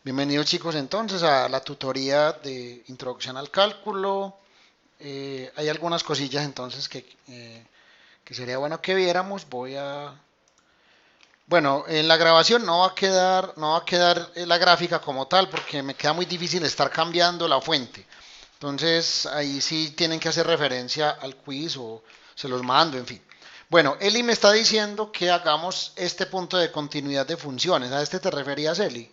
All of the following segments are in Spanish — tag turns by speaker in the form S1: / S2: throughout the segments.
S1: Bienvenidos chicos entonces a la tutoría de introducción al cálculo. Hay algunas cosillas entonces que sería bueno que viéramos. Bueno, en la grabación no va a quedar la gráfica como tal porque me queda muy difícil estar cambiando la fuente. Entonces ahí sí tienen que hacer referencia al quiz o se los mando, en fin. Bueno, Eli me está diciendo que hagamos este punto de continuidad de funciones. ¿A este te referías, Eli?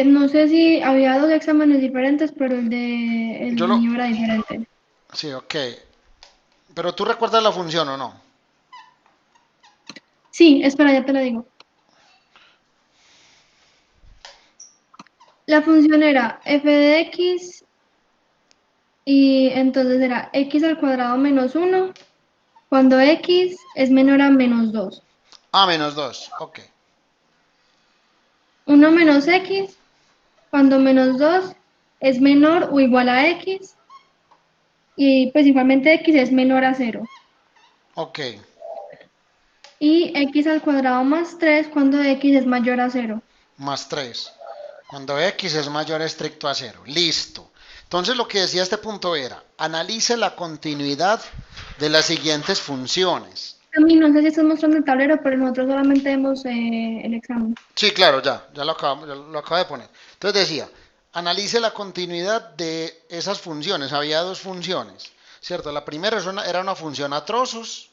S2: No sé si había dos exámenes diferentes, pero el
S1: Yo lo...
S2: mío era diferente.
S1: Sí, ok. Pero tú recuerdas la función o no.
S2: Sí, espera, ya te lo digo. La función era f de x y entonces era x al cuadrado menos uno cuando x es menor a menos 2.
S1: A menos 2. Ok.
S2: Uno menos x cuando menos 2 es menor o igual a x y pues igualmente x es menor a cero.
S1: Ok.
S2: Y x al cuadrado más 3 cuando x es mayor a cero.
S1: Más 3. Cuando x es mayor estricto a cero. Listo. Entonces lo que decía este punto era, analice la continuidad de las siguientes funciones.
S2: A mí no sé si estás mostrando el tablero, pero nosotros solamente vemos el examen.
S1: Sí, claro, ya lo acabo de poner. Entonces decía, analice la continuidad de esas funciones. Había dos funciones, ¿cierto? La primera era una función a trozos,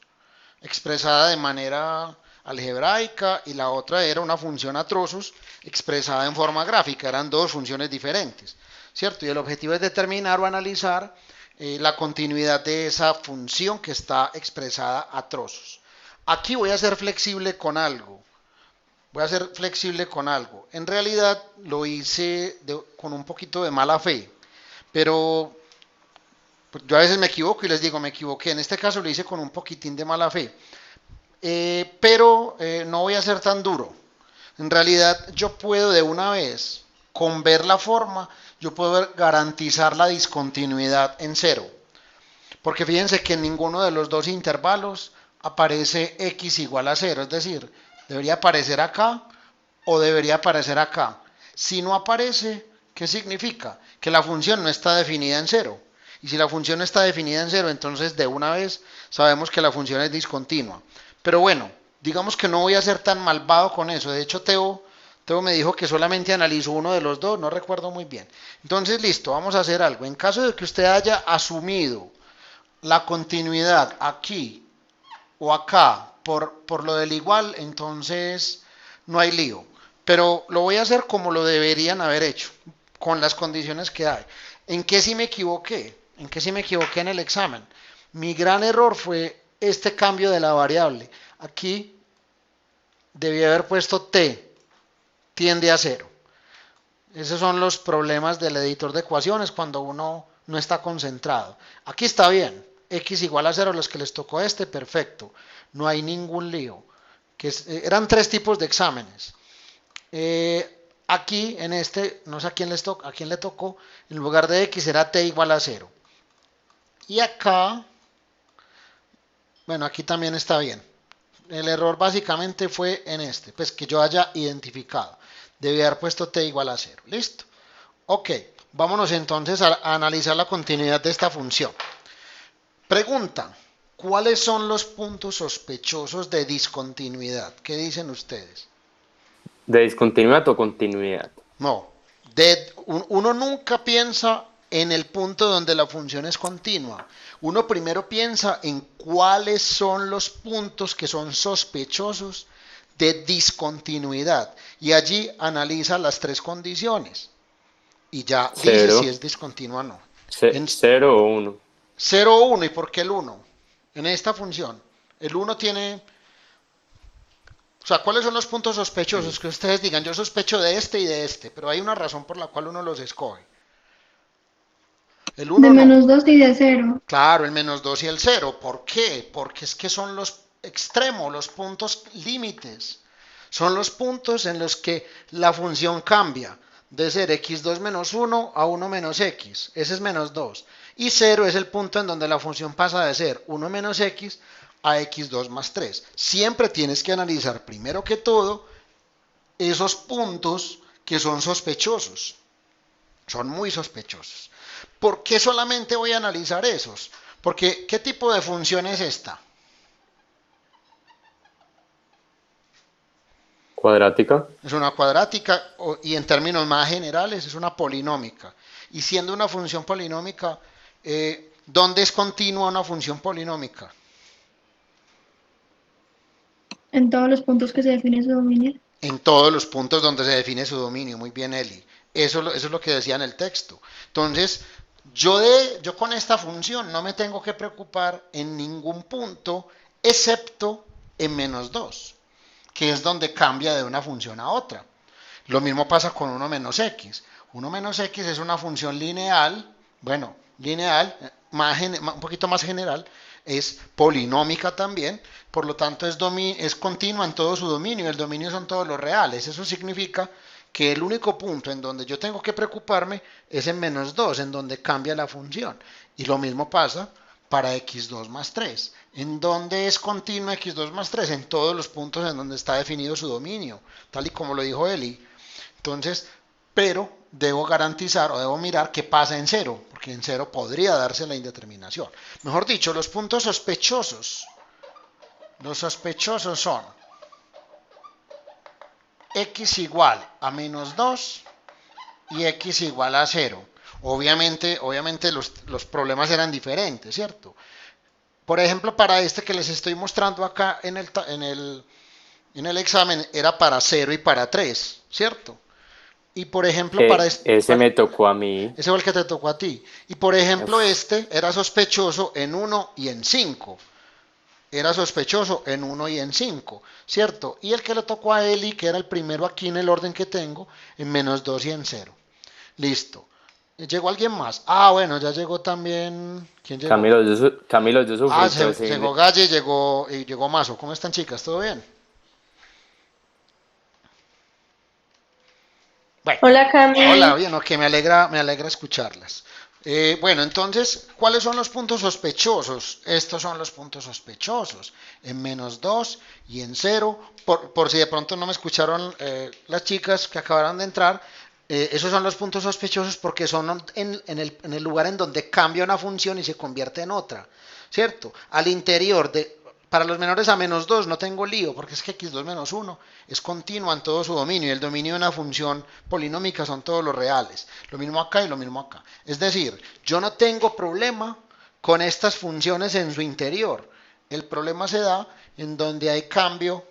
S1: expresada de manera algebraica, y la otra era una función a trozos expresada en forma gráfica. Eran dos funciones diferentes, ¿cierto? Y el objetivo es determinar o analizar la continuidad de esa función que está expresada a trozos. Aquí voy a ser flexible con algo. Voy a ser flexible con algo. En realidad lo hice con un poquito de mala fe, pero pues, yo a veces me equivoco y les digo, me equivoqué. En este caso lo hice con un poquitín de mala fe. Pero no voy a ser tan duro. En realidad yo puedo de una vez, con ver la forma, yo puedo garantizar la discontinuidad en cero. Porque fíjense que en ninguno de los dos intervalos aparece x igual a cero. Es decir, debería aparecer acá o debería aparecer acá. Si no aparece, ¿qué significa? Que la función no está definida en cero. Y si la función no está definida en cero, entonces de una vez sabemos que la función es discontinua. Pero bueno, digamos que no voy a ser tan malvado con eso. De hecho, Teo me dijo que solamente analizó uno de los dos, no recuerdo muy bien. Entonces, listo, vamos a hacer algo. En caso de que usted haya asumido la continuidad aquí o acá por lo del igual, entonces no hay lío. Pero lo voy a hacer como lo deberían haber hecho, con las condiciones que hay. ¿En qué sí me equivoqué? ¿En qué sí me equivoqué en el examen? Mi gran error fue este cambio de la variable. Aquí debí haber puesto t, tiende a cero. Esos son los problemas del editor de ecuaciones cuando uno no está concentrado. Aquí está bien. X igual a cero, los que les tocó este, perfecto. No hay ningún lío. Eran tres tipos de exámenes. Aquí en este, no sé a quién le tocó, en lugar de X era T igual a cero. Y acá, bueno, aquí también está bien. El error básicamente fue en este, pues que yo haya identificado. Debí haber puesto T igual a cero. ¿Listo? Ok, vámonos entonces a analizar la continuidad de esta función. Pregunta, ¿cuáles son los puntos sospechosos de discontinuidad? ¿Qué dicen ustedes?
S3: ¿De discontinuidad o continuidad?
S1: No, uno nunca piensa en el punto donde la función es continua. Uno primero piensa en cuáles son los puntos que son sospechosos de discontinuidad y allí analiza las tres condiciones y ya dice si
S3: Cero,
S1: es discontinua o no. En
S3: cero o uno.
S1: 0 o 1, ¿y por qué el uno? En esta función, el uno tiene, o sea, ¿cuáles son los puntos sospechosos que ustedes digan? Yo sospecho de este y de este, pero hay una razón por la cual uno los escoge. El
S2: De
S1: uno no.
S2: menos 2 y de cero.
S1: Claro, el menos 2 y el cero. ¿Por qué? Porque es que son los extremos, los puntos límites. Son los puntos en los que la función cambia de ser x2 menos uno a uno menos x. Ese es menos 2. Y cero es el punto en donde la función pasa de ser uno menos x a x2 más 3. Siempre tienes que analizar primero que todo esos puntos que son sospechosos. Son muy sospechosos. ¿Por qué solamente voy a analizar esos? Porque, ¿qué tipo de función es esta?
S3: Cuadrática.
S1: Es una cuadrática y en términos más generales es una polinómica. Y siendo una función polinómica, ¿dónde es continua una función polinómica?
S2: En todos los puntos que se define su dominio.
S1: En todos los puntos donde se define su dominio. Muy bien, Eli. Eso es lo que decía en el texto. Entonces, yo con esta función no me tengo que preocupar en ningún punto, excepto en menos 2, que es donde cambia de una función a otra. Lo mismo pasa con 1 menos x. 1 menos x es una función lineal, bueno, lineal, un poquito más general, es polinómica también, por lo tanto es continua en todo su dominio, el dominio son todos los reales. Eso significa que el único punto en donde yo tengo que preocuparme es en menos 2, en donde cambia la función. Y lo mismo pasa para x2 más 3. ¿En dónde es continua x2 más 3? En todos los puntos en donde está definido su dominio, tal y como lo dijo Eli. Entonces, pero debo garantizar o debo mirar qué pasa en cero, porque en cero podría darse la indeterminación. Mejor dicho, los puntos sospechosos. Los sospechosos son x igual a menos 2 y x igual a 0. Obviamente los problemas eran diferentes, ¿cierto? Por ejemplo, para este que les estoy mostrando acá en el examen, era para 0 y para 3, ¿cierto? Y por ejemplo,
S3: Ese me tocó a mí.
S1: ese fue el que te tocó a ti. Y por ejemplo,
S3: Uf,
S1: este era sospechoso en 1 y en 5. Era sospechoso en 1 y en 5, ¿cierto? Y el que le tocó a Eli, que era el primero aquí en el orden que tengo, en menos 2 y en 0. Listo. ¿Llegó alguien más? Ah, bueno, ya llegó también. ¿Quién llegó?
S3: Camilo, yo
S1: Ah,
S3: sufrí todo
S1: llegó
S3: ese.
S1: Galle, llegó Mazo. ¿Cómo están, chicas? ¿Todo bien? Bueno,
S4: Hola
S1: hola,
S4: Cami,
S1: bien, ok, me alegra escucharlas. Bueno, entonces, ¿cuáles son los puntos sospechosos? Estos son los puntos sospechosos, en menos 2 y en 0. Por si de pronto no me escucharon las chicas que acabaron de entrar, esos son los puntos sospechosos porque son en el lugar en donde cambia una función y se convierte en otra, ¿cierto? Al interior para los menores a menos 2 no tengo lío, porque es que x2 menos 1 es continua en todo su dominio, y el dominio de una función polinómica son todos los reales. Lo mismo acá y lo mismo acá. Es decir, yo no tengo problema con estas funciones en su interior. El problema se da en donde hay cambio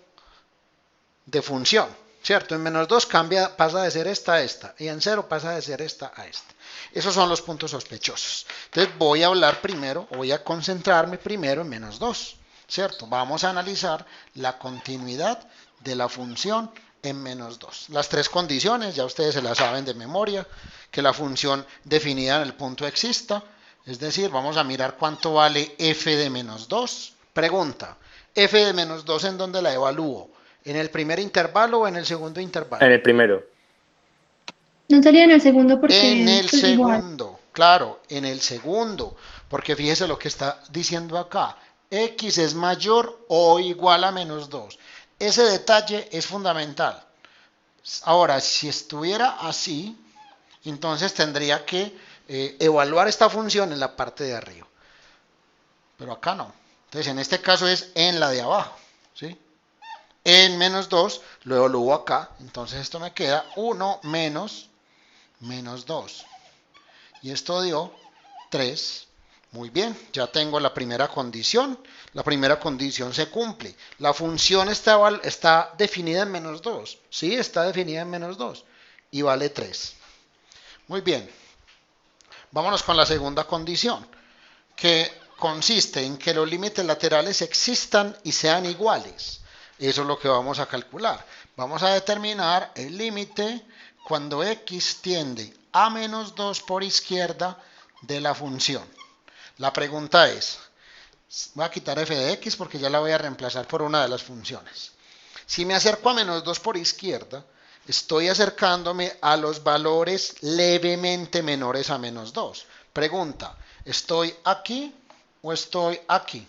S1: de función, ¿cierto? En menos 2 cambia, pasa de ser esta a esta, y en 0 pasa de ser esta a esta. Esos son los puntos sospechosos. Entonces voy a hablar primero, o voy a concentrarme primero en menos 2, ¿cierto? Vamos a analizar la continuidad de la función en menos 2. Las tres condiciones, ya ustedes se las saben de memoria, que la función definida en el punto exista, es decir, vamos a mirar cuánto vale f de menos 2. Pregunta, f de menos 2 ¿en dónde la evalúo? ¿En el primer intervalo o en el segundo
S3: En
S1: intervalo?
S3: el primero.
S2: No sería en el segundo
S1: En
S2: porque
S1: el
S2: pues igual.
S1: segundo, claro, en el segundo, porque fíjese lo que está diciendo acá, x es mayor o igual a menos 2. Ese detalle es fundamental. Ahora, si estuviera así, entonces tendría que evaluar esta función en la parte de arriba, pero acá no. Entonces, en este caso es en la de abajo, ¿sí? En menos 2, lo evalúo acá, entonces esto me queda 1 menos 2. Y esto dio 3. Muy bien, ya tengo la primera condición. La primera condición se cumple. La función está definida en menos 2. Sí, está definida en menos 2. Y vale 3. Muy bien. Vámonos con la segunda condición, que consiste en que los límites laterales existan y sean iguales. Eso es lo que vamos a calcular. Vamos a determinar el límite cuando x tiende a menos 2 por izquierda de la función. La pregunta es, voy a quitar f de x porque ya la voy a reemplazar por una de las funciones. Si me acerco a menos 2 por izquierda, estoy acercándome a los valores levemente menores a menos 2. Pregunta, ¿estoy aquí o estoy aquí?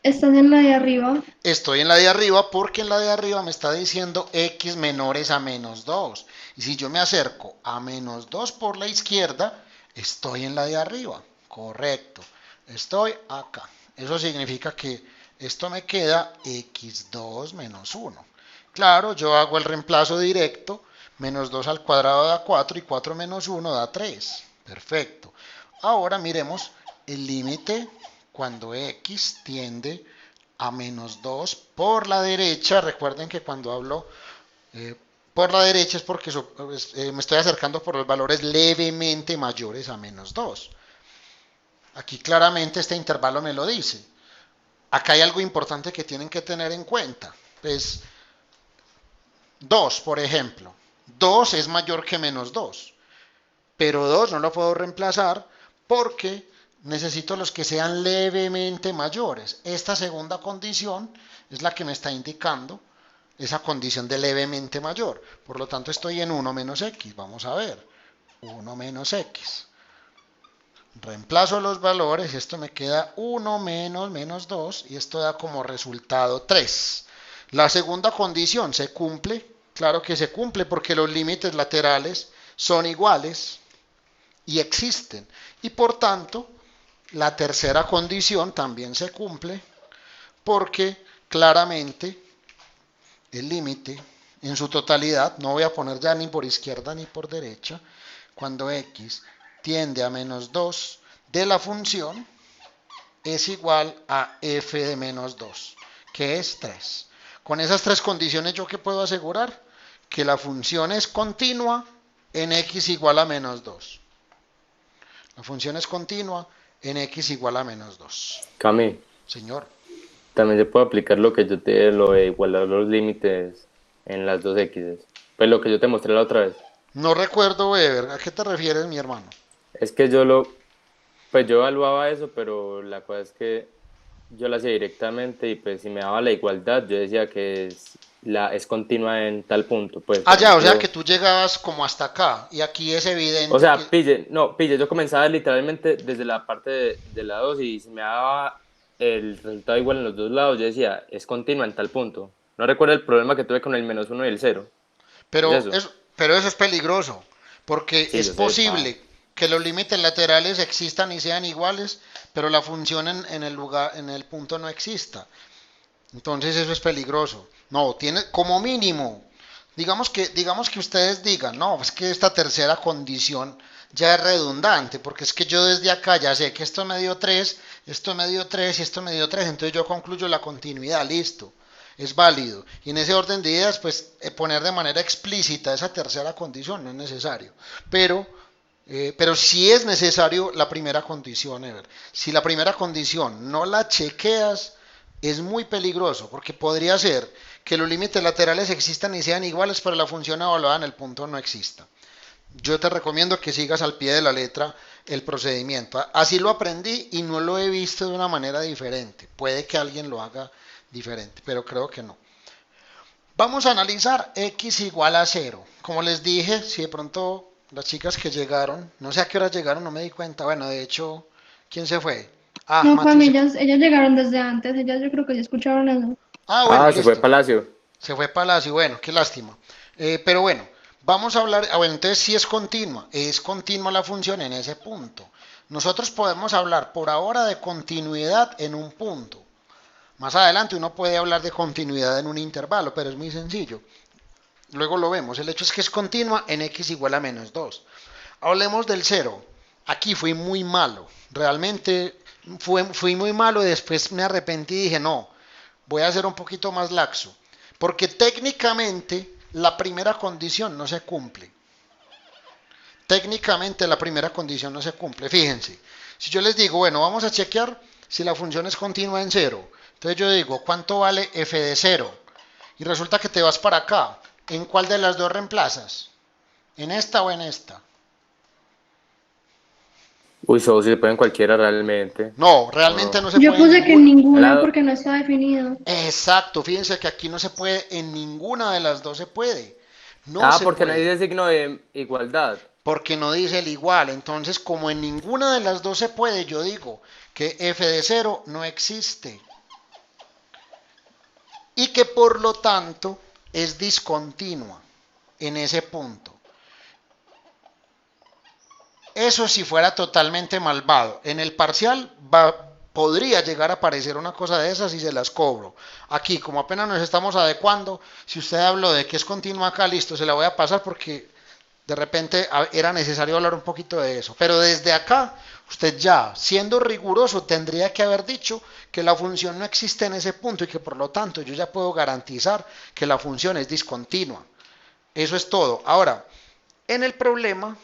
S2: Estás en la de arriba.
S1: Estoy en la de arriba porque en la de arriba me está diciendo x menores a menos 2. Y si yo me acerco a menos 2 por la izquierda, estoy en la de arriba. Correcto. Estoy acá. Eso significa que esto me queda x2 menos 1. Claro, yo hago el reemplazo directo. Menos 2 al cuadrado da 4 y 4 menos 1 da 3. Perfecto. Ahora miremos el límite cuando x tiende a menos 2 por la derecha. Recuerden que cuando hablo por la derecha es porque me estoy acercando por los valores levemente mayores a menos 2. Aquí claramente este intervalo me lo dice. Acá hay algo importante que tienen que tener en cuenta. Pues 2, por ejemplo. 2 es mayor que menos 2. Pero 2 no lo puedo reemplazar porque necesito los que sean levemente mayores. Esta segunda condición es la que me está indicando esa condición de levemente mayor. Por lo tanto, estoy en 1 menos x. Vamos a ver. 1 menos x. Reemplazo los valores. Esto me queda 1 menos 2. Y esto da como resultado 3. La segunda condición se cumple. Claro que se cumple porque los límites laterales son iguales y existen. Y por tanto, la tercera condición también se cumple porque claramente el límite en su totalidad, no voy a poner ya ni por izquierda ni por derecha, cuando x tiende a menos 2 de la función es igual a f de menos 2, que es 3. Con esas tres condiciones, ¿yo qué puedo asegurar? Que la función es continua en x igual a menos 2. La función es continua en x igual a menos 2.
S3: Cami,
S1: Señor.
S3: también se puede aplicar lo que yo te, lo de igualar los límites en las dos X. Pues lo que yo te mostré la otra vez.
S1: No recuerdo, Weber. ¿A qué te refieres, mi hermano?
S3: Es que pues yo evaluaba eso, pero la cosa es que yo la hacía directamente y pues si me daba la igualdad, yo decía que es continua en tal punto. Pues, por
S1: Ya, o sea
S3: ejemplo,
S1: que tú llegabas como hasta acá y aquí es
S3: o
S1: evidente que...
S3: sea, pille, yo comenzaba literalmente desde la parte de la 2 y si me daba el resultado igual en los dos lados, yo decía, es continua en tal punto. No recuerdo el problema que tuve con el menos uno y el cero. Es
S1: Pero
S3: eso.
S1: eso, pero eso es peligroso, porque
S3: Sí,
S1: es
S3: yo sé, pa.
S1: posible que los límites laterales existan y sean iguales, pero la función en el lugar, en el punto no exista. Entonces eso es peligroso. No, tiene como mínimo. Digamos que ustedes digan, no, es que esta tercera condición ya es redundante, porque es que yo desde acá ya sé que esto me dio 3, esto me dio 3 y esto me dio 3, entonces yo concluyo la continuidad, listo, es válido. Y en ese orden de ideas, pues poner de manera explícita esa tercera condición no es necesario, pero sí es necesario la primera condición, Ever. Si la primera condición no la chequeas, es muy peligroso, porque podría ser que los límites laterales existan y sean iguales, pero la función evaluada en el punto no exista. Yo te recomiendo que sigas al pie de la letra el procedimiento. Así lo aprendí y no lo he visto de una manera diferente. Puede que alguien lo haga diferente, pero creo que no. Vamos a analizar x igual a 0. Como les dije, si de pronto las chicas que llegaron, no sé a qué hora llegaron, no me di cuenta. Bueno, de hecho, ¿quién se fue? Ah,
S2: No, Juan,
S1: Mati se fue.
S2: ellas llegaron desde antes, ellas yo creo que ya escucharon eso.
S1: Ah, bueno,
S3: Ah, se fue
S1: listo.
S3: Palacio.
S1: Se fue Palacio, bueno, qué lástima. Pero bueno, vamos a hablar, bueno, entonces sí es continua la función en ese punto. Nosotros podemos hablar por ahora de continuidad en un punto. Más adelante uno puede hablar de continuidad en un intervalo, pero es muy sencillo. Luego lo vemos. El hecho es que es continua en x igual a menos 2. Hablemos del 0. Aquí fui muy malo. Realmente fui muy malo y después me arrepentí y dije, no, voy a ser un poquito más laxo. Porque técnicamente la primera condición no se cumple. Técnicamente la primera condición no se cumple. Fíjense, si yo les digo, bueno, vamos a chequear si la función es continua en 0. Entonces yo digo, ¿cuánto vale f de 0? Y resulta que te vas para acá. ¿En cuál de las dos reemplazas? ¿En esta o en esta?
S3: Uy, so, si se pueden cualquiera realmente.
S1: No,
S3: No.
S1: realmente no se
S2: Yo
S1: puede en
S2: puse que
S1: ninguna.
S2: ninguna
S3: La-
S2: porque no está definido.
S1: Exacto, fíjense que aquí no se puede, en ninguna de las dos se puede. No
S3: Ah,
S1: se
S3: porque no
S1: puede,
S3: hay signo de igualdad.
S1: porque no dice el igual. Entonces, como en ninguna de las dos se puede, yo digo que f de 0 no existe. y que por lo tanto es discontinua en ese punto. Eso si fuera totalmente malvado. En el parcial podría llegar a aparecer una cosa de esas y se las cobro. Aquí, como apenas nos estamos adecuando, si usted habló de que es continua acá, listo, se la voy a pasar porque de repente era necesario hablar un poquito de eso. Pero desde acá, usted ya, siendo riguroso, tendría que haber dicho que la función no existe en ese punto y que por lo tanto yo ya puedo garantizar que la función es discontinua. Eso es todo. Ahora, en el problema,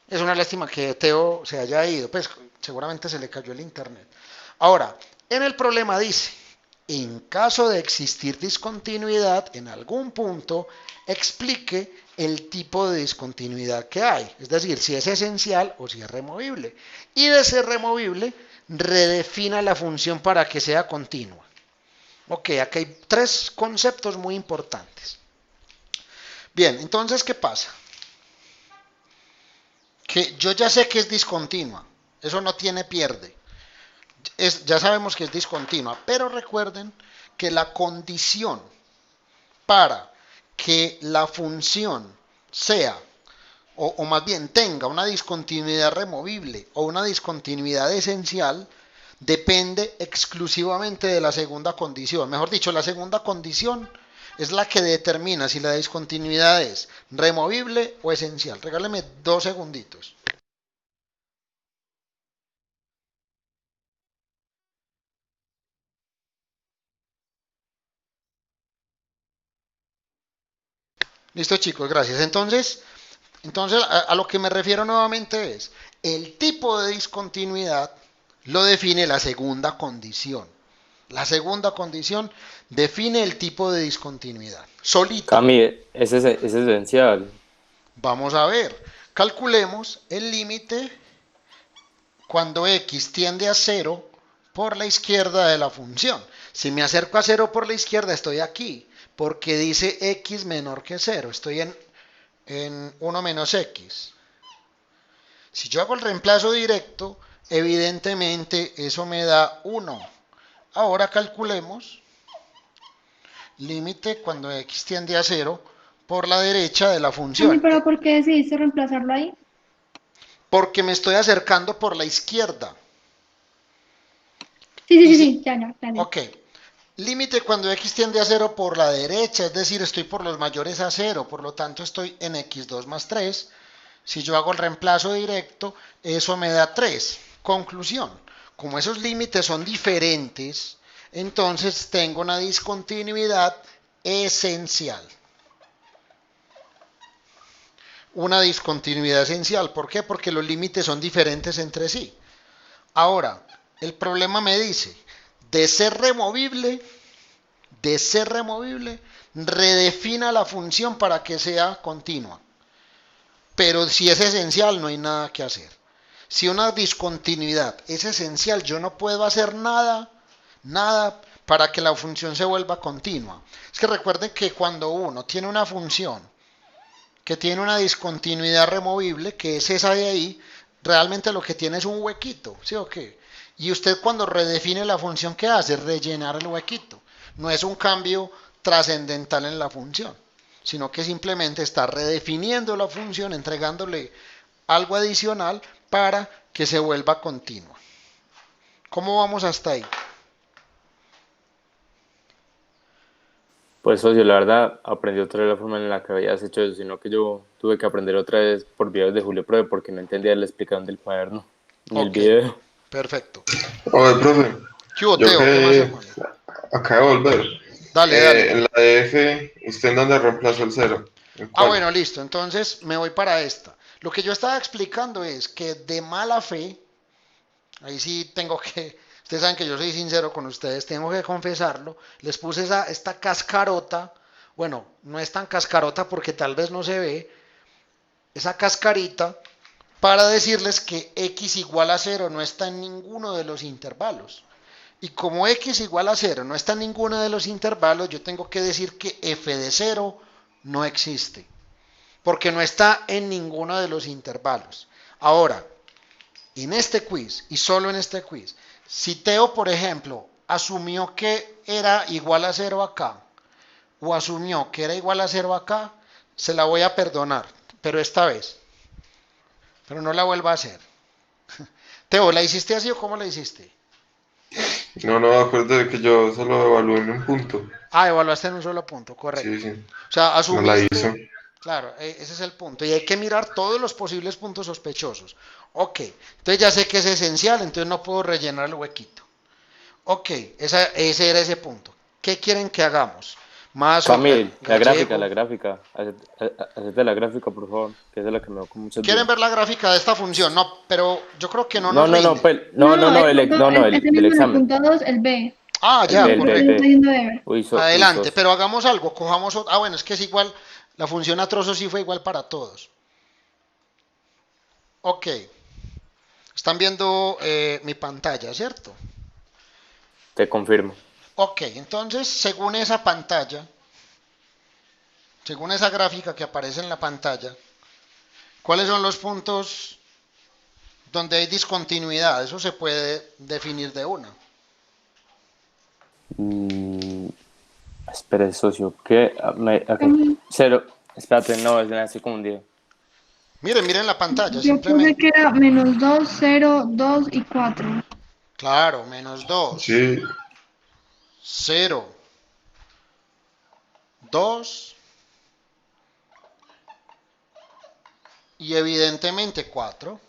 S1: es una lástima que Teo se haya ido, pues seguramente se le cayó el internet. Ahora, en el problema dice, en caso de existir discontinuidad en algún punto, explique el tipo de discontinuidad que hay, es decir, si es esencial o si es removible. Y de ser removible, redefina la función para que sea continua. Ok, aquí hay tres conceptos muy importantes. Bien, entonces, ¿qué pasa? Que yo ya sé que es discontinua, eso no tiene pierde. Ya sabemos que es discontinua, pero recuerden que la condición para que la función sea, o más bien tenga una discontinuidad removible o una discontinuidad esencial, depende exclusivamente de la segunda condición. Mejor dicho, la segunda condición es la que determina si la discontinuidad es removible o esencial. Regáleme 2 segunditos. Listo, chicos, gracias. Entonces a lo que me refiero nuevamente es, el tipo de discontinuidad lo define la segunda condición. La segunda condición define el tipo de discontinuidad. Solita.
S3: Cami, es esencial.
S1: Vamos a ver. Calculemos el límite cuando x tiende a 0 por la izquierda de la función. Si me acerco a 0 por la izquierda, estoy aquí, porque dice x menor que 0. Estoy en 1 menos x. Si yo hago el reemplazo directo, evidentemente eso me da 1. Ahora calculemos límite cuando x tiende a 0 por la derecha de la
S2: Cami,
S1: función,
S2: pero ¿por qué decidiste reemplazarlo ahí?
S1: porque me estoy acercando por la izquierda.
S2: Sí, sí,
S1: Y
S2: sí,
S1: si,
S2: sí, ya, ya, gracias.
S1: ok, límite cuando x tiende a 0 por la derecha, es decir, estoy por los mayores a 0, por lo tanto estoy en x2 más 3. Si yo hago el reemplazo directo, eso me da 3. Conclusión, como esos límites son diferentes, entonces tengo una discontinuidad esencial. Una discontinuidad esencial, ¿por qué? Porque los límites son diferentes entre sí. Ahora, el problema me dice, de ser removible, redefina la función para que sea continua. Pero si es esencial, no hay nada que hacer. Si una discontinuidad es esencial, yo no puedo hacer nada para que la función se vuelva continua. Es que recuerden que cuando uno tiene una función que tiene una discontinuidad removible, que es esa de ahí, realmente lo que tiene es un huequito, ¿sí o qué? Y usted cuando redefine la función que hace, rellenar el huequito. No es un cambio trascendental en la función, sino que simplemente está redefiniendo la función, entregándole algo adicional para que se vuelva continua. ¿Cómo vamos hasta ahí?
S3: Pues socio, la verdad, aprendí otra vez la forma en la que habías hecho eso, sino que yo tuve que aprender otra vez por videos de Julio Profe porque no entendía la explicación del cuaderno, ni el
S1: Ok,
S3: video.
S1: perfecto.
S4: Oye, profe,
S1: ¿Qué hubo,
S4: yo
S1: Teo? ¿Qué más,
S4: que
S1: hermano?
S4: acabo de volver.
S1: Dale.
S4: En la F, ¿usted en dónde reemplazó el cero? ¿En
S1: Ah,
S4: cuál?
S1: bueno, listo. Entonces me voy para esta. Lo que yo estaba explicando es que de mala fe, ahí sí tengo que, ustedes saben que yo soy sincero con ustedes, tengo que confesarlo, les puse esta cascarota, bueno, no es tan cascarota porque tal vez no se ve, esa cascarita para decirles que x igual a 0 no está en ninguno de los intervalos. Y como x igual a 0 no está en ninguno de los intervalos, yo tengo que decir que f de 0 no existe, porque no está en ninguno de los intervalos. Ahora, en este quiz, y solo en este quiz, si Teo, por ejemplo, asumió que era igual a 0 acá, o asumió que era igual a 0 acá, se la voy a perdonar, pero esta vez. Pero no la vuelva a hacer. Teo, ¿la hiciste así o cómo la hiciste?
S4: No, acuérdate que yo solo evalué en un punto.
S1: Ah, evaluaste en un solo punto,
S4: Sí,
S1: correcto.
S4: sí,
S1: O sea,
S4: no la hizo.
S1: asumiste, claro, ese es el punto. Y hay que mirar todos los posibles puntos sospechosos. Ok, entonces ya sé que es esencial, entonces no puedo rellenar el huequito. Ok, ese era ese punto. ¿Qué quieren que hagamos? Más o
S3: Camil,
S1: gallego.
S3: la gráfica. Hacete la gráfica, por favor, que esa es la que me da con muchas
S1: ¿Quieren
S3: dudas.
S1: ver la gráfica de esta función? No, pero yo creo que no
S3: No,
S1: nos
S3: no, no,
S1: rinde.
S3: pues,
S2: No, el punto,
S3: el
S2: ese
S3: del
S2: mismo en el
S3: examen.
S2: punto 2, el B.
S1: Ah,
S3: El
S1: ya,
S3: B,
S2: El
S3: el
S2: que
S3: B,
S2: usted
S3: el
S2: está
S3: B.
S2: haciendo deber.
S3: Uy,
S1: adelante,
S3: sos.
S1: pero hagamos algo, cojamos otro. Ah, bueno, es que es igual, la función a trozos sí fue igual para todos. Ok, están viendo mi pantalla, ¿cierto?
S3: Te confirmo.
S1: Ok, entonces, según esa pantalla, según esa gráfica que aparece en la pantalla, ¿cuáles son los puntos donde hay discontinuidad? Eso se puede definir de una.
S3: Mm, espere, socio, ¿qué? Ok.
S2: Camil,
S3: Cero. Espérate, no, estoy confundido.
S1: Miren la pantalla,
S2: yo puse
S1: simplemente.
S2: que era -2, 0, 2 y 4.
S1: Claro, -2,
S4: Sí,
S1: 0, 2 y evidentemente 4.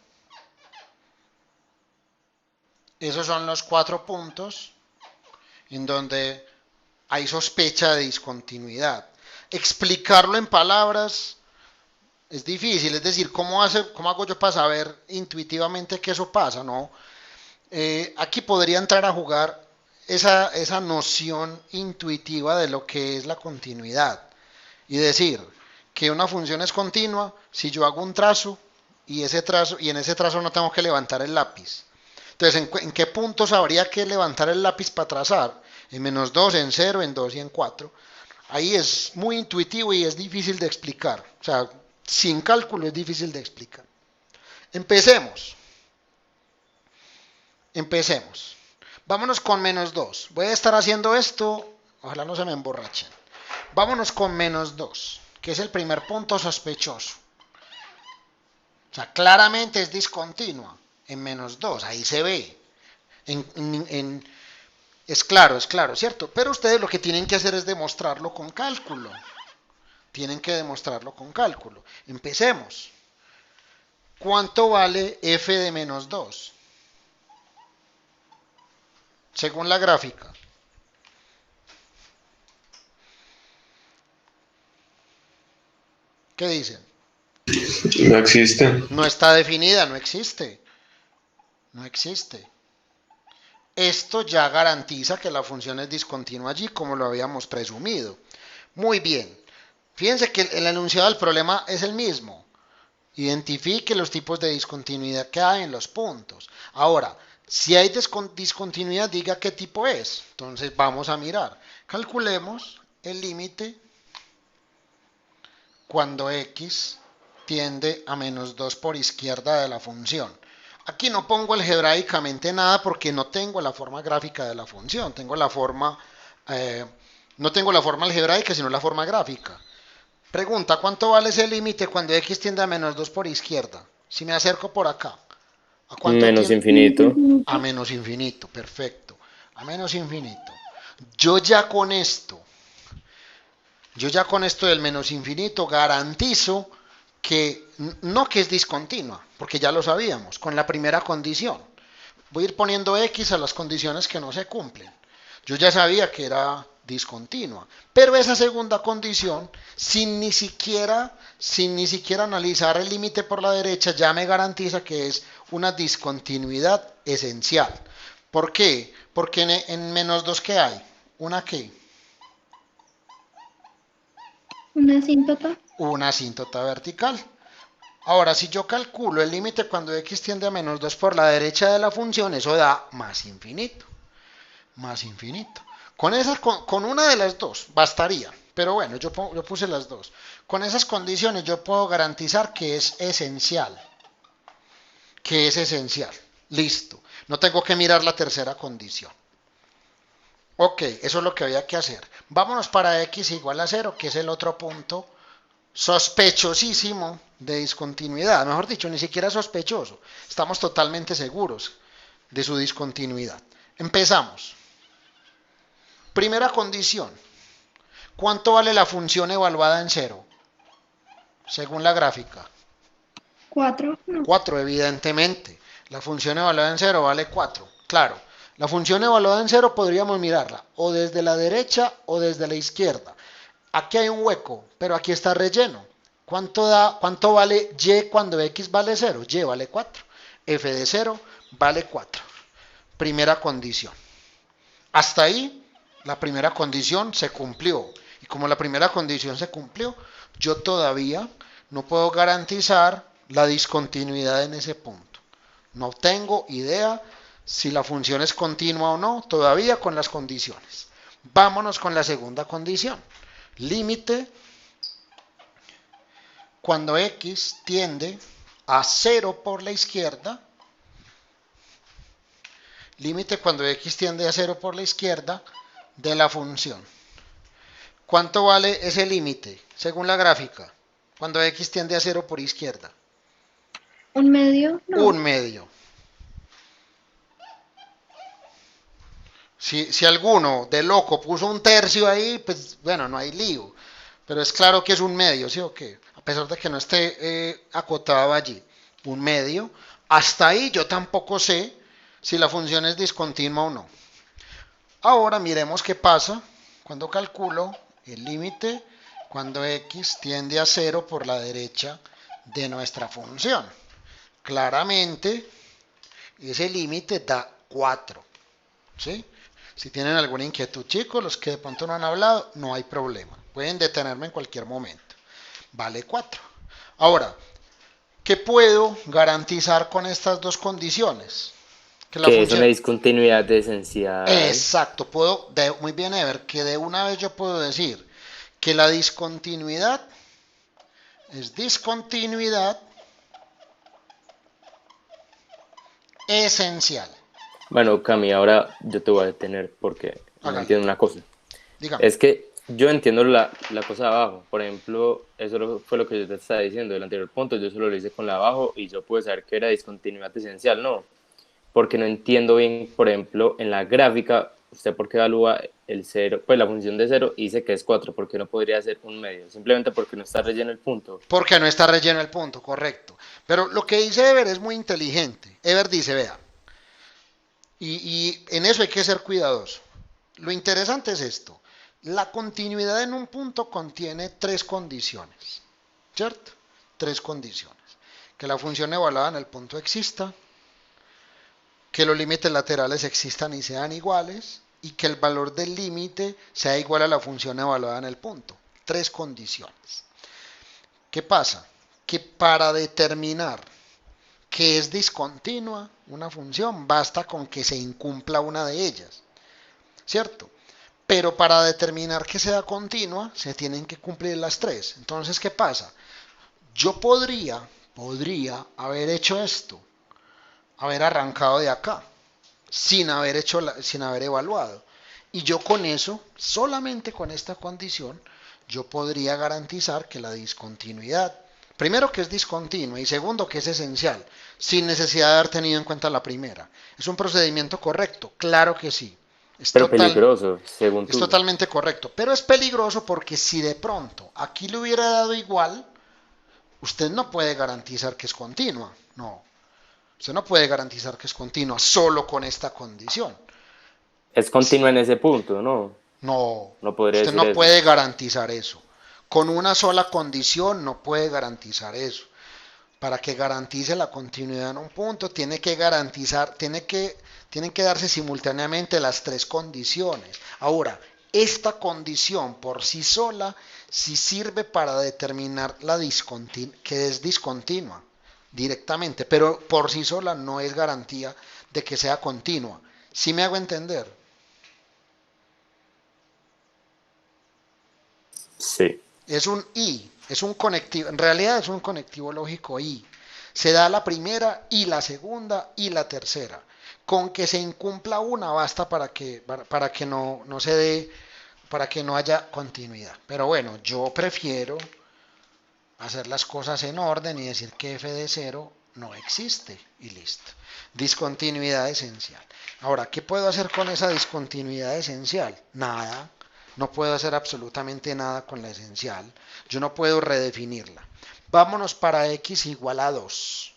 S1: Esos son los 4 puntos en donde hay sospecha de discontinuidad. Explicarlo en palabras es difícil, es decir, ¿cómo hago yo para saber intuitivamente que eso pasa? No, aquí podría entrar a jugar esa noción intuitiva de lo que es la continuidad y decir que una función es continua si yo hago un trazo y en ese trazo no tengo que levantar el lápiz. Entonces, ¿en qué puntos habría que levantar el lápiz para trazar? En -2, en 0, en 2 y en 4. Ahí es muy intuitivo y es difícil de explicar. O sea, sin cálculo es difícil de explicar. Empecemos. Empecemos. Vámonos con -2. Voy a estar haciendo esto. Ojalá no se me emborrachen. Vámonos con -2, que es el primer punto sospechoso. O sea, claramente es discontinua en -2. Ahí se ve. Es claro, ¿cierto? Pero ustedes lo que tienen que hacer es demostrarlo con cálculo. Tienen que demostrarlo con cálculo. Empecemos. ¿Cuánto vale f de -2? Según la gráfica. ¿Qué dicen?
S4: no existen.
S1: No está definida, no existe. No existe. Esto ya garantiza que la función es discontinua allí, como lo habíamos presumido. Muy bien. Fíjense que el enunciado del problema es el mismo. Identifique los tipos de discontinuidad que hay en los puntos. Ahora, si hay discontinuidad, diga qué tipo es. Entonces vamos a mirar. Calculemos el límite cuando x tiende a -2 por izquierda de la función. Aquí no pongo algebraicamente nada porque no tengo la forma gráfica de la función. Tengo la forma, no tengo la forma algebraica, sino la forma gráfica. Pregunta, ¿cuánto vale ese límite cuando x tiende a -2 por izquierda? Si me acerco por acá, ¿a cuánto
S3: Menos
S1: tiende?
S3: infinito.
S1: A menos infinito, perfecto. A menos infinito. Yo ya con esto, yo ya con esto del menos infinito garantizo que no que es discontinua, porque ya lo sabíamos, con la primera condición. Voy a ir poniendo x a las condiciones que no se cumplen. Yo ya sabía que era discontinua, pero esa segunda condición, sin ni siquiera analizar el límite por la derecha, ya me garantiza que es una discontinuidad esencial. ¿Por qué? Porque en -2 ¿qué hay? ¿Una qué?
S2: Una asíntota.
S1: Una asíntota vertical. Ahora, si yo calculo el límite cuando x tiende a -2 por la derecha de la función, eso da más infinito. Más infinito. Con una de las dos bastaría. Pero bueno, yo puse las dos. Con esas condiciones yo puedo garantizar que es esencial. Que es esencial. Listo. No tengo que mirar la tercera condición. Ok, eso es lo que había que hacer. Vámonos para x igual a 0, que es el otro punto sospechosísimo de discontinuidad. Mejor dicho, ni siquiera sospechoso. Estamos totalmente seguros de su discontinuidad. Empezamos. Primera condición. ¿Cuánto vale la función evaluada en 0? Según la gráfica.
S2: 4, no.
S1: 4, evidentemente. La función evaluada en 0 vale 4. Claro, la función evaluada en 0 podríamos mirarla o desde la derecha o desde la izquierda. Aquí hay un hueco, pero aquí está relleno. ¿Cuánto vale y cuando x vale 0? Y vale 4. F de 0 vale 4. Primera condición. Hasta ahí, la primera condición se cumplió. Y como la primera condición se cumplió, yo todavía no puedo garantizar la discontinuidad en ese punto. No tengo idea si la función es continua o no, todavía con las condiciones. Vámonos con la segunda condición. Límite cuando x tiende a 0 por la izquierda. Límite cuando x tiende a 0 por la izquierda de la función. ¿Cuánto vale ese límite según la gráfica? Cuando x tiende a 0 por izquierda.
S2: ¿Un medio? No.
S1: Un medio. Si alguno de loco puso un tercio ahí, pues bueno, no hay lío. Pero es claro que es un medio, ¿sí o qué? A pesar de que no esté acotado allí. Un medio. Hasta ahí yo tampoco sé si la función es discontinua o no. Ahora miremos qué pasa cuando calculo el límite cuando x tiende a 0 por la derecha de nuestra función. Claramente, ese límite da 4. ¿Sí? Si tienen alguna inquietud, chicos, los que de pronto no han hablado, no hay problema. Pueden detenerme en cualquier momento. Vale 4. Ahora, ¿qué puedo garantizar con estas dos condiciones? Que la
S3: Que es una
S1: función...
S3: discontinuidad esencial.
S1: Exacto, muy bien, Ever, que de una vez yo puedo decir que la discontinuidad es discontinuidad esencial.
S3: Bueno, Cami, ahora yo te voy a detener porque no
S1: Hágale.
S3: entiendo una cosa.
S1: Dígame.
S3: Es que yo entiendo la cosa de abajo. Por ejemplo, fue lo que yo te estaba diciendo del anterior punto. Yo solo lo hice con la abajo y yo pude saber que era discontinuidad esencial, ¿no? Porque no entiendo bien, por ejemplo, en la gráfica, usted por qué evalúa el 0, pues la función de 0 y dice que es 4, porque no podría ser un medio, simplemente porque no está relleno el punto.
S1: Porque no está relleno el punto, correcto. Pero lo que dice Ever es muy inteligente. Ever dice, vea, y en eso hay que ser cuidadoso. Lo interesante es esto. La continuidad en un punto contiene 3 condiciones, ¿cierto? 3 condiciones. Que la función evaluada en el punto exista, que los límites laterales existan y sean iguales, y que el valor del límite sea igual a la función evaluada en el punto. 3 condiciones. ¿Qué pasa? Que para determinar que es discontinua una función, basta con que se incumpla una de ellas, ¿cierto? Pero para determinar que sea continua, se tienen que cumplir las 3. Entonces, ¿qué pasa? Yo podría haber hecho esto, haber arrancado de acá, sin haber evaluado. Y yo con eso, solamente con esta condición, yo podría garantizar que la discontinuidad, primero que es discontinua y segundo que es esencial, sin necesidad de haber tenido en cuenta la primera. ¿Es un procedimiento correcto? Claro que sí.
S3: Pero peligroso, según
S1: Es
S3: tú.
S1: totalmente correcto, pero es peligroso porque si de pronto aquí le hubiera dado igual, usted no puede garantizar que es continua. No, usted no puede garantizar que es continua solo con esta condición.
S3: Es continua en ese punto, ¿no?
S1: No,
S3: No podría
S1: usted
S3: decir
S1: no
S3: eso.
S1: puede garantizar eso. Con una sola condición no puede garantizar eso. Para que garantice la continuidad en un punto, tiene que garantizar, tienen que darse simultáneamente las 3 condiciones. Ahora, esta condición por sí sola sí sirve para determinar que es discontinua directamente, pero por sí sola no es garantía de que sea continua. ¿Sí me hago entender?
S3: Sí.
S1: Es un I, es un conectivo, en realidad es un conectivo lógico I. Se da la primera y la segunda y la tercera. Con que se incumpla una basta para que no se dé, para que no haya continuidad. Pero bueno, yo prefiero hacer las cosas en orden y decir que f de 0 no existe y listo. Discontinuidad esencial. Ahora, ¿qué puedo hacer con esa discontinuidad esencial? Nada. No puedo hacer absolutamente nada con la esencial. Yo no puedo redefinirla. Vámonos para x igual a 2.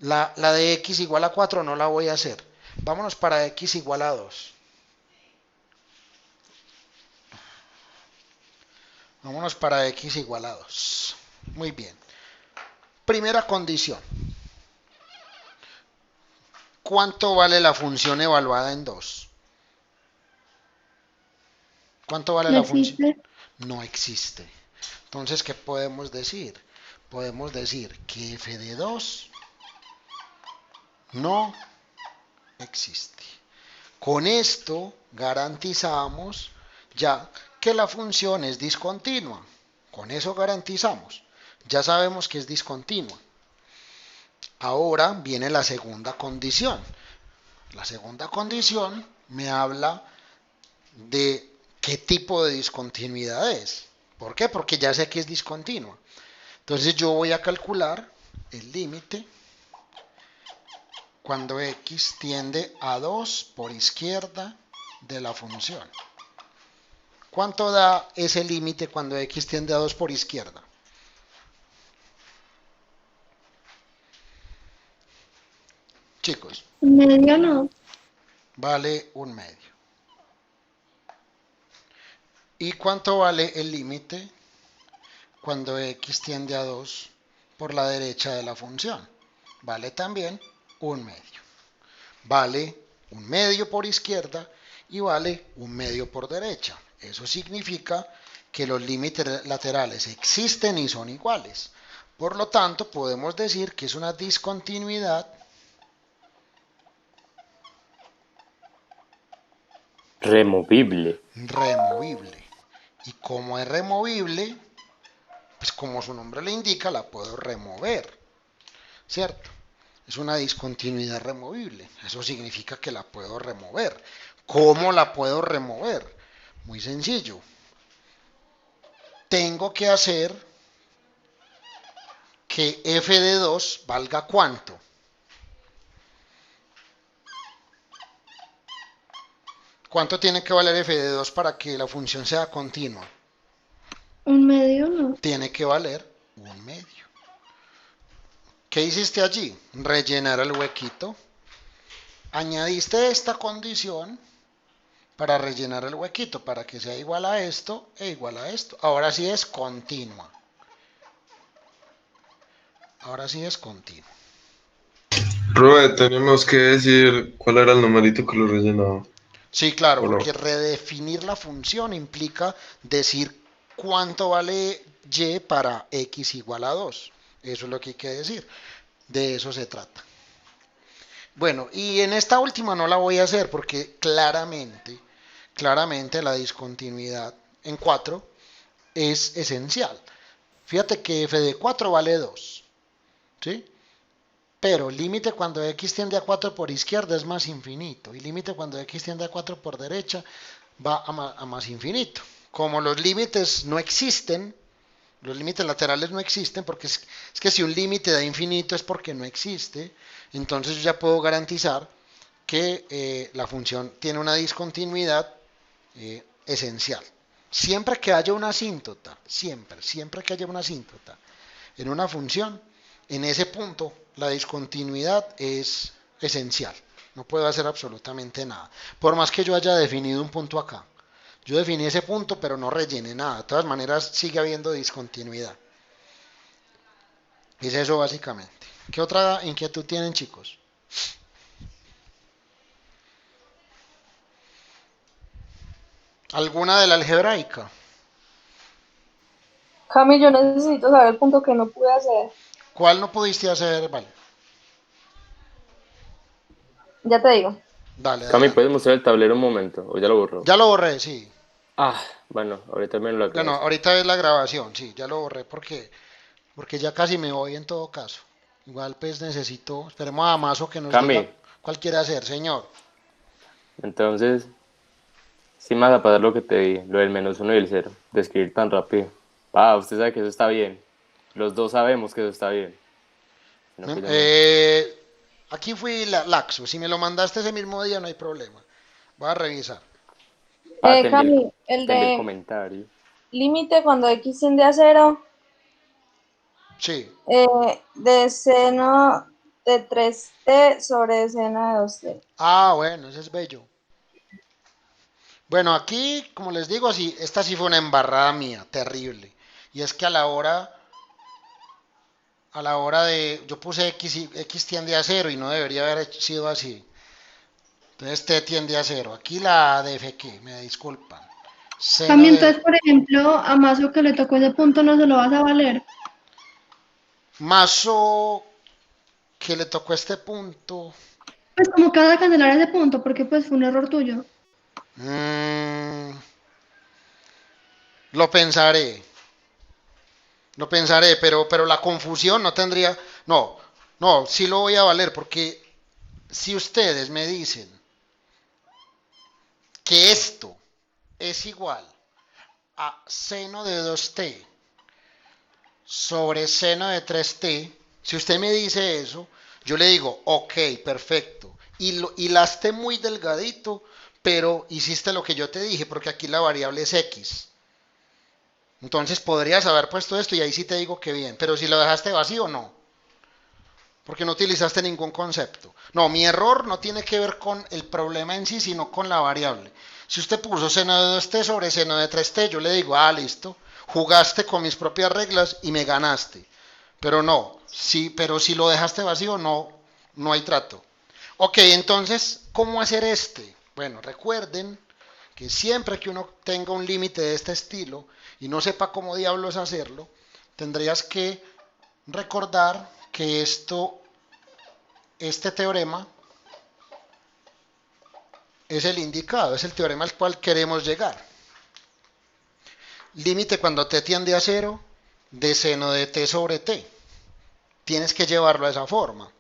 S1: La de x igual a 4 no la voy a hacer. Vámonos para x igual a 2. Vámonos para x igual a 2. Muy bien. Primera condición. ¿Cuánto vale la función evaluada en 2? ¿Cuánto vale
S2: No
S1: la función?
S2: existe.
S1: No existe. Entonces, ¿qué podemos decir? Podemos decir que f de 2 no existe. Con esto garantizamos ya que la función es discontinua. Con eso garantizamos. Ya sabemos que es discontinua. Ahora viene la segunda condición. La segunda condición me habla de qué tipo de discontinuidad es. ¿Por qué? Porque ya sé que es discontinua. Entonces yo voy a calcular el límite cuando x tiende a 2 por izquierda de la función. ¿Cuánto da ese límite cuando x tiende a 2 por izquierda? Chicos,
S2: Medio no.
S1: vale 1/2. ¿Y cuánto vale el límite cuando x tiende a 2 por la derecha de la función? Vale también 1/2. Vale 1/2 por izquierda y vale 1/2 por derecha. Eso significa que los límites laterales existen y son iguales. Por lo tanto, podemos decir que es una discontinuidad
S3: Removible.
S1: removible. Y como es removible, pues como su nombre le indica, la puedo remover, ¿cierto? Es una discontinuidad removible. Eso significa que la puedo remover. ¿Cómo la puedo remover? Muy sencillo. Tengo que hacer que f de 2 valga ¿cuánto? ¿Cuánto tiene que valer f de 2 para que la función sea continua?
S2: Medio no.
S1: Tiene que valer 1/2. ¿Qué hiciste allí? Rellenar el huequito. Añadiste esta condición para rellenar el huequito, para que sea igual a esto e igual a esto. Ahora sí es continua. Ahora sí es continua.
S4: Roe, tenemos que decir cuál era el numerito que lo rellenaba,
S1: Sí, claro,
S4: ¿o no?
S1: porque redefinir la función implica decir cuánto vale y para x igual a 2. Eso es lo que hay que decir. De eso se trata. Bueno, y en esta última no la voy a hacer porque claramente la discontinuidad en 4 es esencial. Fíjate que f de 4 vale 2, ¿sí? Pero límite cuando x tiende a 4 por izquierda es más infinito. Y límite cuando x tiende a 4 por derecha va a más infinito. Como los límites no existen, los límites laterales no existen, porque es que si un límite da infinito es porque no existe, entonces yo ya puedo garantizar que la función tiene una discontinuidad esencial. Siempre que haya una asíntota, siempre que haya una asíntota en una función, en ese punto la discontinuidad es esencial. No puedo hacer absolutamente nada. Por más que yo haya definido un punto acá. Yo definí ese punto, pero no rellené nada. De todas maneras, sigue habiendo discontinuidad. Es eso básicamente. ¿Qué otra inquietud tienen, chicos? ¿Alguna de la algebraica?
S5: Cami, yo necesito saber el punto que no pude hacer.
S1: ¿Cuál no pudiste hacer? Vale,
S5: Ya te digo.
S1: dale,
S3: Cami,
S1: adelante.
S3: ¿puedes mostrar el tablero un momento? ¿O ya lo borró?
S1: Ya lo borré, sí.
S3: Ah, bueno, ahorita me lo
S1: Bueno,
S3: agradezco.
S1: ahorita es la grabación, sí, ya lo borré porque ya casi me voy en todo caso. Igual pues necesito, esperemos a Mazo que nos diga.
S3: Cami,
S1: ¿Cuál quiere hacer, señor?
S3: Entonces, sí me vas a pasar lo que te di, lo del -1 y el 0, de escribir tan rápido. Usted sabe que eso está bien. Los dos sabemos que eso está bien. Sino
S1: ¿No?
S3: que yo no.
S1: Aquí fui laxo. Si me lo mandaste ese mismo día, no hay problema. Voy a revisar.
S5: Cami, el
S3: Te envié el
S5: de
S3: comentario.
S5: límite cuando x tiende a cero,
S1: Sí.
S5: de seno de 3t sobre seno de 2t.
S1: Ah, bueno, ese es bello. Bueno, aquí, como les digo, sí, esta sí fue una embarrada mía, terrible. Y es que a la hora de, yo puse x, x tiende a cero y no debería haber sido así. Entonces t tiende a cero. Aquí la defequé, me disculpan. Seno
S2: Cami,
S1: de
S2: entonces, por ejemplo, a Mazo que le tocó ese punto no se lo vas a valer.
S1: mazo que le tocó este punto.
S2: Pues como que vas a cancelar ese punto, porque pues fue un error tuyo.
S1: mm, lo pensaré. Lo pensaré, pero la confusión no tendría. No, no, sí lo voy a valer porque si ustedes me dicen que esto es igual a seno de 2t sobre seno de 3t, si usted me dice eso, yo le digo, ok, perfecto. Y hilaste muy delgadito, pero hiciste lo que yo te dije, porque aquí la variable es x. Entonces podrías haber puesto esto y ahí sí te digo que bien, pero si lo dejaste vacío, no. Porque no utilizaste ningún concepto. No, mi error no tiene que ver con el problema en sí, sino con la variable. Si usted puso seno de 2t sobre seno de 3t, yo le digo, listo, jugaste con mis propias reglas y me ganaste. Pero no, sí, pero si lo dejaste vacío, no, no hay trato. Ok, entonces, ¿cómo hacer este? Bueno, recuerden que siempre que uno tenga un límite de este estilo y no sepa cómo diablos hacerlo, tendrías que recordar que este teorema es el indicado, es el teorema al cual queremos llegar. Límite cuando t tiende a cero de seno de t sobre t. Tienes que llevarlo a esa forma.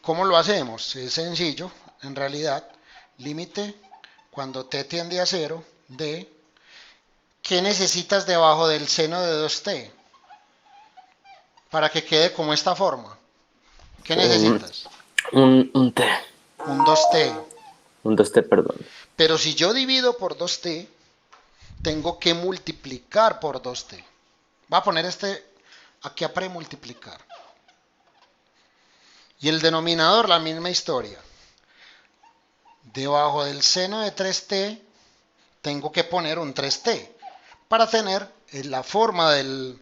S1: ¿Cómo lo hacemos? Es sencillo, en realidad. Límite cuando t tiende a cero de ¿qué necesitas debajo del seno de 2t? Para que quede como esta forma. ¿Qué
S3: Un,
S1: necesitas?
S3: un T.
S1: Un 2t.
S3: Un 2T, perdón.
S1: Pero si yo divido por 2t, tengo que multiplicar por 2t. Voy a poner este aquí a premultiplicar. Y el denominador, la misma historia. Debajo del seno de 3t, tengo que poner un 3t para tener la forma del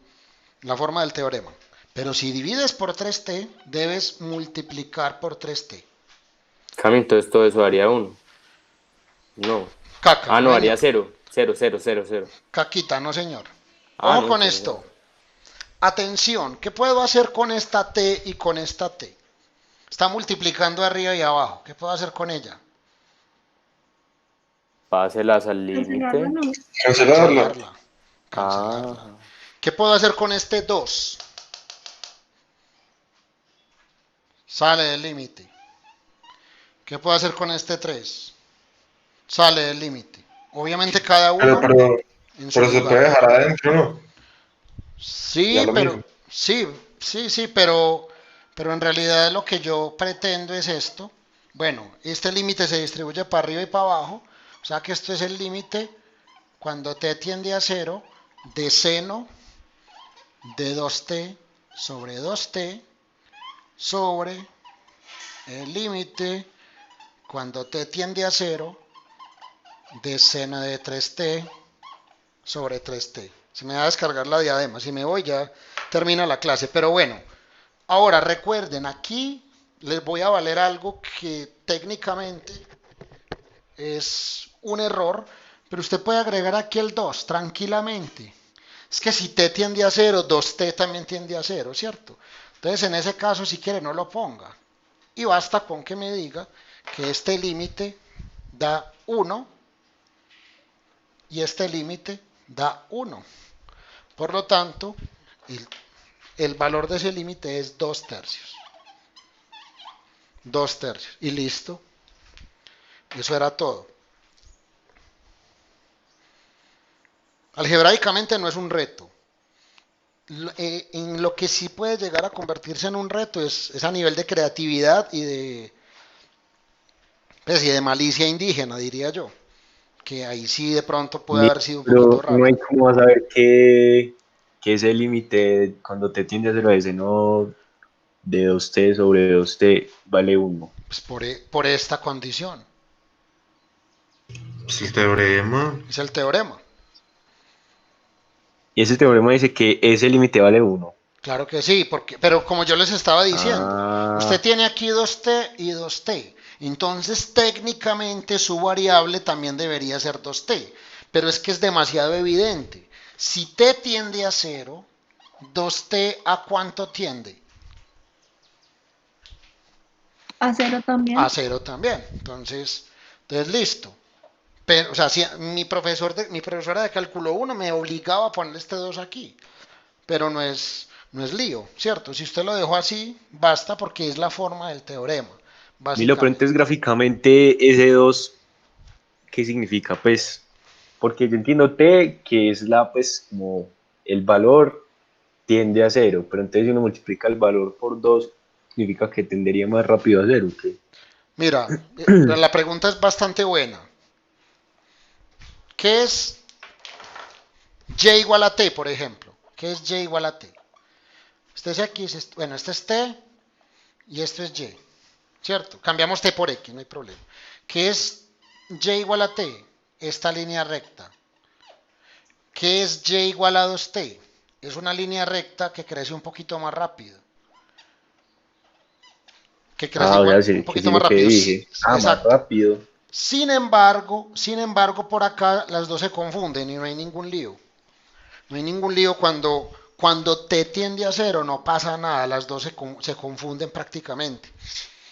S1: teorema. Pero si divides por 3t, debes multiplicar por 3t.
S3: Cami, entonces todo eso haría 1. No.
S1: Caca, no
S3: No, haría
S1: señor.
S3: 0. 0, 0, 0, 0.
S1: Caquita, no señor. Ojo
S3: No,
S1: con
S3: entonces
S1: esto. Atención, ¿qué puedo hacer con esta t y con esta t? Está multiplicando arriba y abajo. ¿Qué puedo hacer con ella?
S3: páselas al
S2: Cancelarlo,
S3: límite.
S2: no.
S4: Cancelarla.
S1: Cancelarla.
S3: Ah,
S1: Cancelarla. ¿Qué puedo hacer con este 2? Sale del límite. ¿Qué puedo hacer con este 3? Sale del límite. Obviamente cada
S4: Pero,
S1: uno
S4: pero,
S1: en su
S4: pero se puede
S1: lugar.
S4: dejar adentro, ¿no? Ya
S1: Sí,
S4: lo
S1: pero
S4: mismo.
S1: sí, sí, sí, pero en realidad lo que yo pretendo es esto. Bueno, este límite se distribuye para arriba y para abajo. O sea que esto es el límite cuando t tiende a cero de seno de 2t sobre 2t sobre el límite cuando t tiende a cero de seno de 3t sobre 3t. Se me va a descargar la diadema. Si me voy ya termina la clase. Pero bueno, ahora recuerden, aquí les voy a valer algo que técnicamente es un error, pero usted puede agregar aquí el 2 tranquilamente. Es que si t tiende a 0, 2t también tiende a 0, ¿cierto? Entonces en ese caso, si quiere, no lo ponga. Y basta con que me diga que este límite da 1 y este límite da 1. Por lo tanto, el valor de ese límite es 2 tercios. 2/3. Y listo. Eso era todo. Algebraicamente no es un reto. En lo que sí puede llegar a convertirse en un reto es a nivel de creatividad pues, y de malicia indígena, diría yo. Que ahí sí de pronto puede haber sido un poquito
S6: Pero no
S1: raro.
S6: hay cómo saber que ese límite cuando t tiende a 0 a seno de 2t sobre 2t vale 1.
S1: Pues por esta condición.
S4: Pues el teorema.
S1: Es el teorema.
S6: Y ese teorema dice que ese límite vale 1.
S1: Claro que sí, pero como yo les estaba diciendo, usted
S6: Ah,
S1: tiene aquí 2t y 2t. Entonces técnicamente su variable también debería ser 2t. Pero es que es demasiado evidente. Si t tiende a 0, 2t ¿a cuánto tiende?
S2: A 0
S1: A
S2: también.
S1: 0 también. Entonces listo. Pero, o sea, si mi profesora de cálculo 1 me obligaba a poner este 2 aquí. Pero no es lío, ¿cierto? Si usted lo dejó así, basta porque es la forma del teorema,
S6: Milo, pero entonces
S1: básicamente.
S6: gráficamente ese 2, ¿qué significa? Pues, porque yo entiendo t, que es pues, como el valor tiende a 0, pero entonces si uno multiplica el valor por 2, significa que tendería más rápido a 0, ¿qué?
S1: Mira, la pregunta es bastante buena. ¿Qué es y igual a t, por ejemplo? ¿Qué es y igual a t? Este es aquí, bueno, este es t y esto es y, ¿cierto? Cambiamos t por x, no hay problema. ¿Qué es y igual a t? Esta línea recta. ¿Qué es y igual a 2t? Es una línea recta que crece un poquito más rápido. Que crece
S6: Ah, o
S1: igual,
S6: sea,
S1: un
S6: que
S1: poquito
S6: sí
S1: más
S6: lo que
S1: rápido.
S6: dije. Ah, más
S1: Exacto.
S6: rápido.
S1: Sin embargo, por acá las dos se confunden y no hay ningún lío. No hay ningún lío cuando t tiende a 0, no pasa nada, las dos se confunden prácticamente.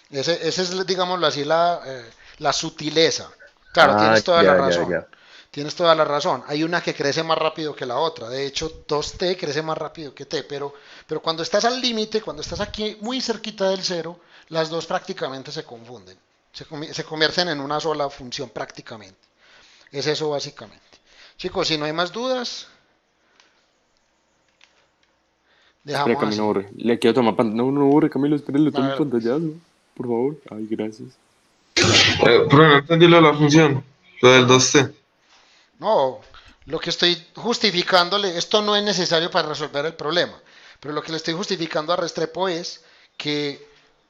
S1: Ese es, digámoslo así, la sutileza. Claro,
S6: Ah,
S1: tienes toda la
S6: ya, ya,
S1: razón.
S6: ya.
S1: Tienes toda la razón. Hay una que crece más rápido que la otra. De hecho, 2t crece más rápido que t. Pero cuando estás al límite, cuando estás aquí muy cerquita del cero, las dos prácticamente se confunden. Se convierten en una sola función prácticamente. Es eso básicamente. Chicos, si no hay más dudas,
S3: Espera,
S1: dejamos
S3: Camilo,
S1: así.
S3: borre. Le quiero tomar pantalla. No, no, borre, Camilo, espera, le tomo
S1: Vale, pues.
S3: pantallazo. Por favor. Ay, gracias.
S4: Pero no entendí lo de la función. Lo del
S1: ¿Cómo?
S4: 2t.
S1: No, lo que estoy justificándole, esto no es necesario para resolver el problema, pero lo que le estoy justificando a Restrepo es que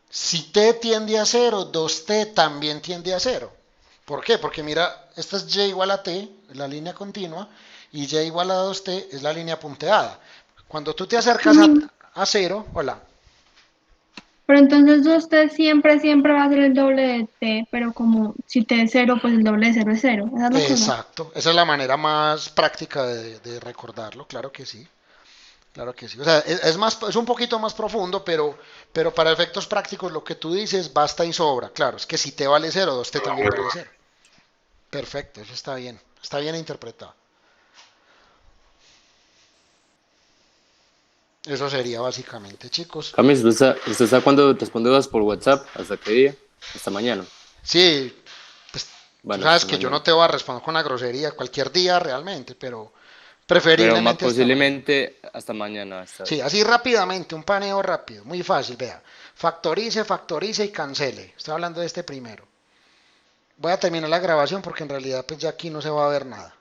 S1: si t tiende a 0, 2t también tiende a 0. ¿Por qué? Porque mira, esta es y igual a t, la línea continua, y y igual a 2t es la línea punteada. Cuando tú te acercas
S2: Mm,
S1: a 0, hola,
S2: Pero entonces usted siempre va a ser el doble de t, pero como si t es 0, pues el doble de 0 es 0. Esa es la cosa.
S1: exacto, esa es la manera más práctica de recordarlo, claro que sí. Claro que sí. O sea, es un poquito más profundo, pero para efectos prácticos lo que tú dices basta y sobra. Claro, es que si te vale cero, 2t también vale cero. Perfecto, eso está bien. Está bien interpretado. Eso sería básicamente, chicos.
S3: Camilo, ¿usted está cuando responde dudas por WhatsApp? ¿Hasta qué día? Hasta mañana.
S1: Sí, pues tú
S3: Bueno,
S1: sabes
S3: hasta
S1: que yo
S3: mañana.
S1: no te voy a responder con una grosería cualquier día realmente, pero
S3: Pero
S1: preferiblemente hasta mañana.
S3: posiblemente hasta mañana.
S1: Sí, así rápidamente, un paneo rápido, muy fácil, vea. Factorice y cancele. Estoy hablando de este primero. Voy a terminar la grabación porque en realidad pues ya aquí no se va a ver nada.